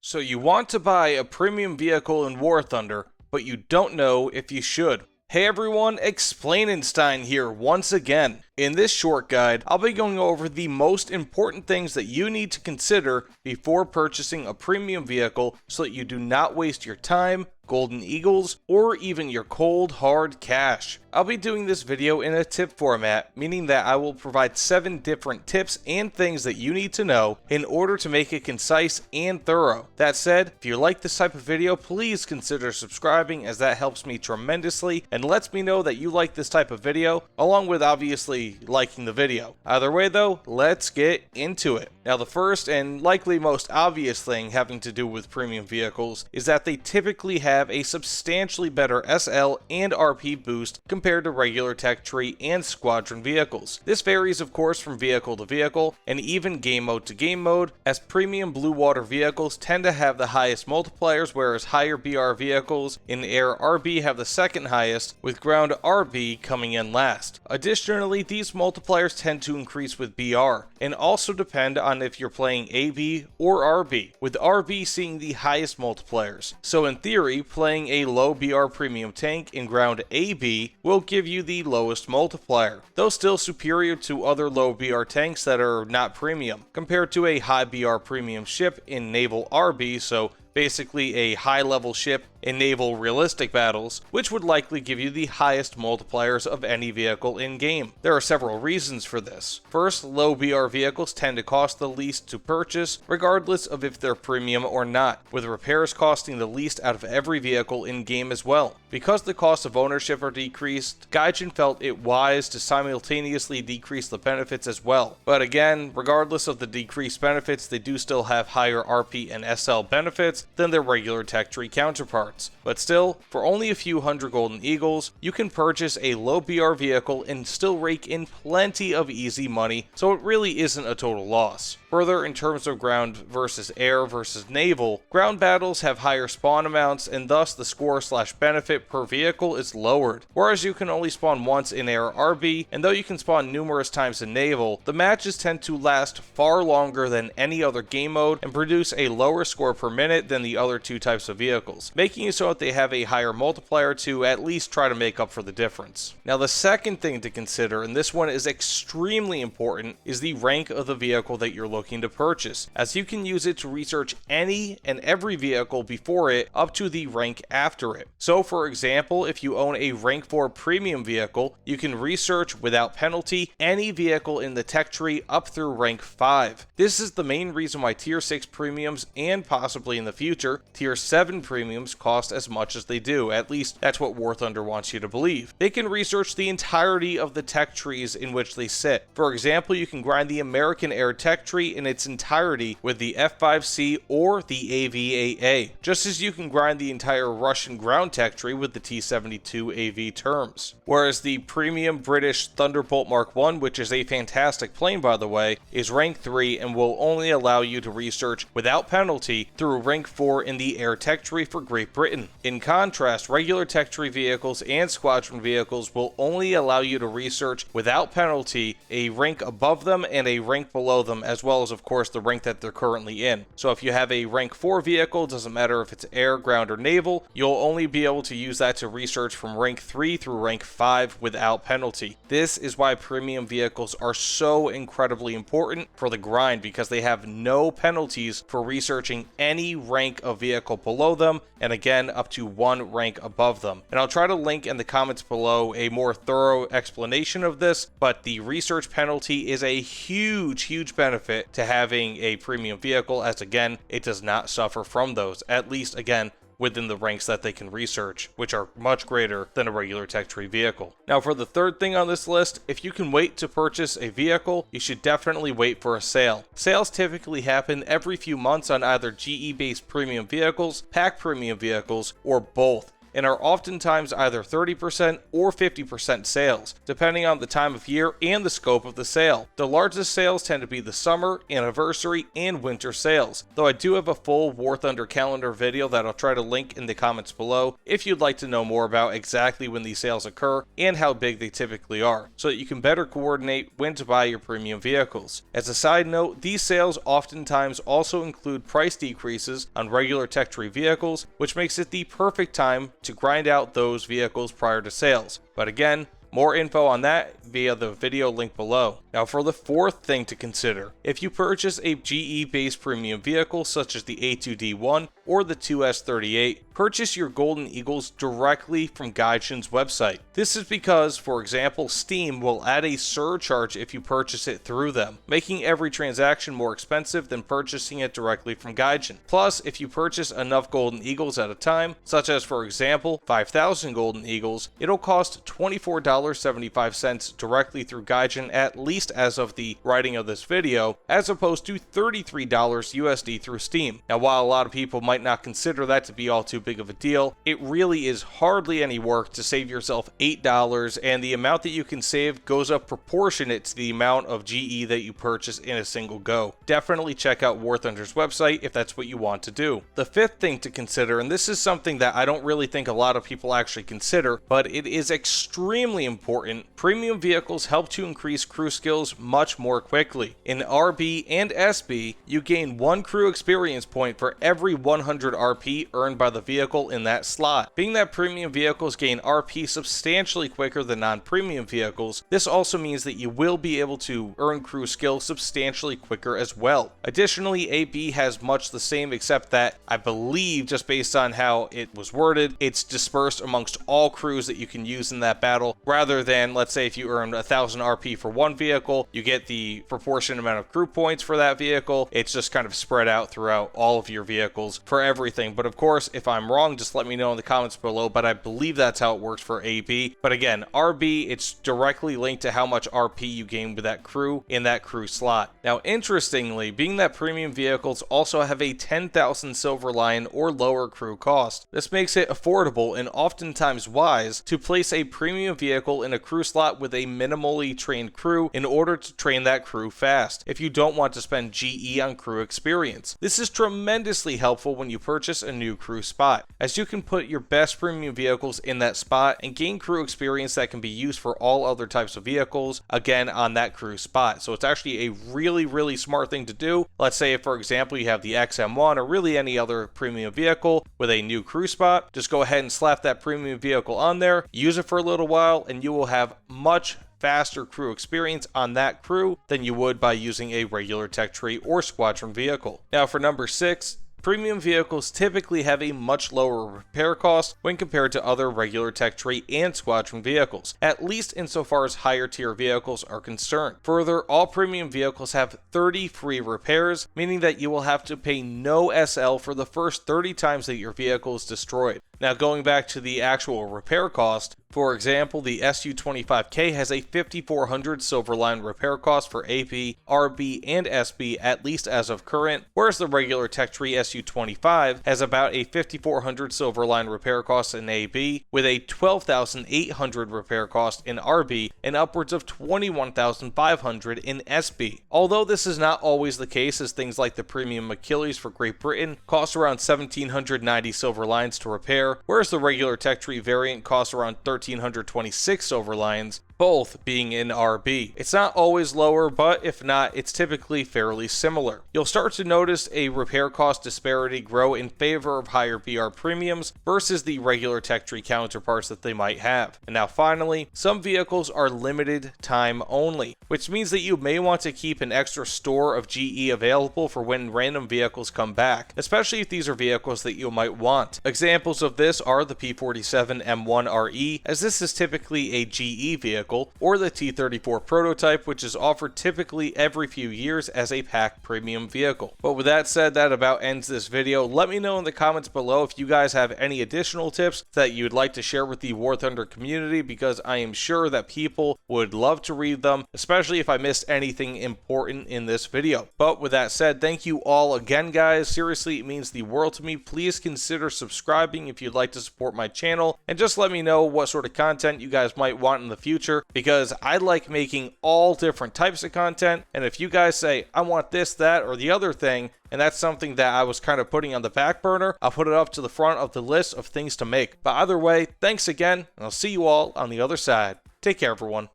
So you want to buy a premium vehicle in War Thunder, but you don't know if you should. Hey everyone, Tankenstein here once again. In this short guide, I'll be going over the most important things that you need to consider before purchasing a premium vehicle so that you do not waste your time, golden eagles, or even your cold hard cash. I'll be doing this video in a tip format, meaning that I will provide 7 different tips and things that you need to know in order to make it concise and thorough. That said, if you like this type of video, please consider subscribing, as that helps me tremendously and lets me know that you like this type of video, along with obviously liking the video. Either way though, let's get into it. Now the first and likely most obvious thing having to do with premium vehicles is that they typically have a substantially better SL and RP boost compared to regular tech tree and squadron vehicles. This varies of course from vehicle to vehicle and even game mode to game mode, as premium blue water vehicles tend to have the highest multipliers, whereas higher BR vehicles in air RB have the second highest, with ground RB coming in last. Additionally, these multipliers tend to increase with BR and also depend on if you're playing AB or RB, with RB seeing the highest multipliers. So in theory, playing a low BR premium tank in ground AB will give you the lowest multiplier, though still superior to other low BR tanks that are not premium, compared to a high BR premium ship in naval RB, so basically a high level ship in naval realistic battles, which would likely give you the highest multipliers of any vehicle in game. There are several reasons for this. First, low BR vehicles tend to cost the least to purchase, regardless of if they're premium or not, with repairs costing the least out of every vehicle in game as well. Because the cost of ownership are decreased, Gaijin felt it wise to simultaneously decrease the benefits as well. But again, regardless of the decreased benefits, they do still have higher RP and SL benefits than their regular tech tree counterparts. But still, for only a few hundred golden eagles, you can purchase a low BR vehicle and still rake in plenty of easy money, so it really isn't a total loss. Further, in terms of ground versus air versus naval, ground battles have higher spawn amounts and thus the score/benefit per vehicle is lowered, whereas you can only spawn once in air RB, and though you can spawn numerous times in naval, the matches tend to last far longer than any other game mode and produce a lower score per minute than the other two types of vehicles, making it so that they have a higher multiplier to at least try to make up for the difference. Now the second thing to consider, and this one is extremely important, is the rank of the vehicle that you're looking to purchase, as you can use it to research any and every vehicle before it up to the rank after it. So for example, if you own a rank 4 premium vehicle, you can research without penalty any vehicle in the tech tree up through rank 5. This is the main reason why tier 6 premiums and possibly in the future tier 7 premiums cost as much as they do. At least that's what War Thunder wants you to believe. They can research the entirety of the tech trees in which they sit. For example, you can grind the American Air tech tree in its entirety with the F5C or the AVAA, just as you can grind the entire Russian ground tech tree with the T-72 AV terms. Whereas the premium British Thunderbolt Mark I, which is a fantastic plane by the way, is rank 3 and will only allow you to research without penalty through rank 4 in the air tech tree for Great Britain. In contrast, regular tech tree vehicles and squadron vehicles will only allow you to research without penalty a rank above them and a rank below them, as well as of course the rank that they're currently in. So if you have a rank 4 vehicle, doesn't matter if it's air, ground, or naval, you'll only be able to use that to research from rank 3 through rank 5 without penalty. This is why premium vehicles are so incredibly important for the grind, because they have no penalties for researching any rank of vehicle below them, and again up to 1 rank above them. And I'll try to link in the comments below a more thorough explanation of this, but the research penalty is a huge benefit to having a premium vehicle, as again it does not suffer from those, at least again within the ranks that they can research, which are much greater than a regular tech tree vehicle. Now for the third thing on this list, if you can wait to purchase a vehicle, you should definitely wait for a sale. Sales typically happen every few months on either GE based premium vehicles, pack premium vehicles, or both. and are oftentimes either 30% or 50% sales, depending on the time of year and the scope of the sale. The largest sales tend to be the summer, anniversary, and winter sales, though I do have a full War Thunder calendar video that I'll try to link in the comments below if you'd like to know more about exactly when these sales occur and how big they typically are, so that you can better coordinate when to buy your premium vehicles. As a side note, these sales oftentimes also include price decreases on regular tech tree vehicles, which makes it the perfect time to grind out those vehicles prior to sales. But again, more info on that via the video link below. Now for the fourth thing to consider, if you purchase a GE-based premium vehicle such as the A2D1 or the 2S38, purchase your Golden Eagles directly from Gaijin's website. This is because, for example, Steam will add a surcharge if you purchase it through them, making every transaction more expensive than purchasing it directly from Gaijin. Plus, if you purchase enough Golden Eagles at a time, such as for example 5,000 Golden Eagles, it'll cost $24.75 directly through Gaijin, at least as of the writing of this video, as opposed to $33 USD through Steam. Now while a lot of people might not consider that to be all too big of a deal, it really is hardly any work to save yourself $8, and the amount that you can save goes up proportionate to the amount of GE that you purchase in a single go. Definitely check out War Thunder's website if that's what you want to do. The fifth thing to consider, and this is something that I don't really think a lot of people actually consider, but it is extremely important, premium vehicles help to increase crew skills much more quickly. In RB and SB, you gain 1 crew experience point for every 100 RP earned by the vehicle in that slot. Being that premium vehicles gain RP substantially quicker than non-premium vehicles, this also means that you will be able to earn crew skill substantially quicker as well. Additionally, AB has much the same, except that I believe, just based on how it was worded, it's dispersed amongst all crews that you can use in that battle, rather than, let's say, if you earn 1,000 RP for one vehicle, you get the proportionate amount of crew points for that vehicle. It's just kind of spread out throughout all of your vehicles for everything. But of course, if I'm wrong, just let me know in the comments below, but I believe that's how it works for AB. But again, RB, it's directly linked to how much RP you gain with that crew in that crew slot. Now, interestingly, being that premium vehicles also have a 10,000 silver line or lower crew cost, this makes it affordable and oftentimes wise to place a premium vehicle in a crew slot with a minimally trained crew in order to train that crew fast, if you don't want to spend GE on crew experience. This is tremendously helpful when you purchase a new crew spot, as you can put your best premium vehicles in that spot and gain crew experience that can be used for all other types of vehicles, again on that crew spot. So it's actually a really smart thing to do. Let's say if, for example, you have the XM1 or really any other premium vehicle with a new crew spot, just go ahead and slap that premium vehicle on there, use it for a little while, and you will have much faster crew experience on that crew than you would by using a regular tech tree or squadron vehicle. Now for number 6, premium vehicles typically have a much lower repair cost when compared to other regular tech tree and squadron vehicles, at least insofar as higher tier vehicles are concerned. Further, all premium vehicles have 30 free repairs, meaning that you will have to pay no SL for the first 30 times that your vehicle is destroyed. Now going back to the actual repair cost, for example, the SU-25K has a 5,400 Silverline repair cost for AP, RB, and SB, at least as of current, whereas the regular Tech Tree SU-25 has about a 5,400 Silverline repair cost in AB, with a 12,800 repair cost in RB, and upwards of 21,500 in SB. Although this is not always the case, as things like the Premium Achilles for Great Britain cost around 1,790 Silverlines to repair, whereas the regular Tech Tree variant costs around 1,326 silver lines, both being in RB. It's not always lower, but if not, it's typically fairly similar. You'll start to notice a repair cost disparity grow in favor of higher BR premiums versus the regular tech tree counterparts that they might have. And now finally, some vehicles are limited time only, which means that you may want to keep an extra store of GE available for when random vehicles come back, especially if these are vehicles that you might want. Examples of this are the P47 M1RE, as this is typically a GE vehicle, vehicle, or the T-34 prototype, which is offered typically every few years as a pack premium vehicle. But with that said, that about ends this video. Let me know in the comments below if you guys have any additional tips that you'd like to share with the War Thunder community, because I am sure that people would love to read them, especially if I missed anything important in this video. But with that said, thank you all again, guys. Seriously, it means the world to me. Please consider subscribing if you'd like to support my channel, and just let me know what sort of content you guys might want in the future, because I like making all different types of content. And if you guys say, I want this, that, or the other thing, and that's something that I was kind of putting on the back burner, I'll put it up to the front of the list of things to make. But either way, thanks again, and I'll see you all on the other side. Take care, everyone.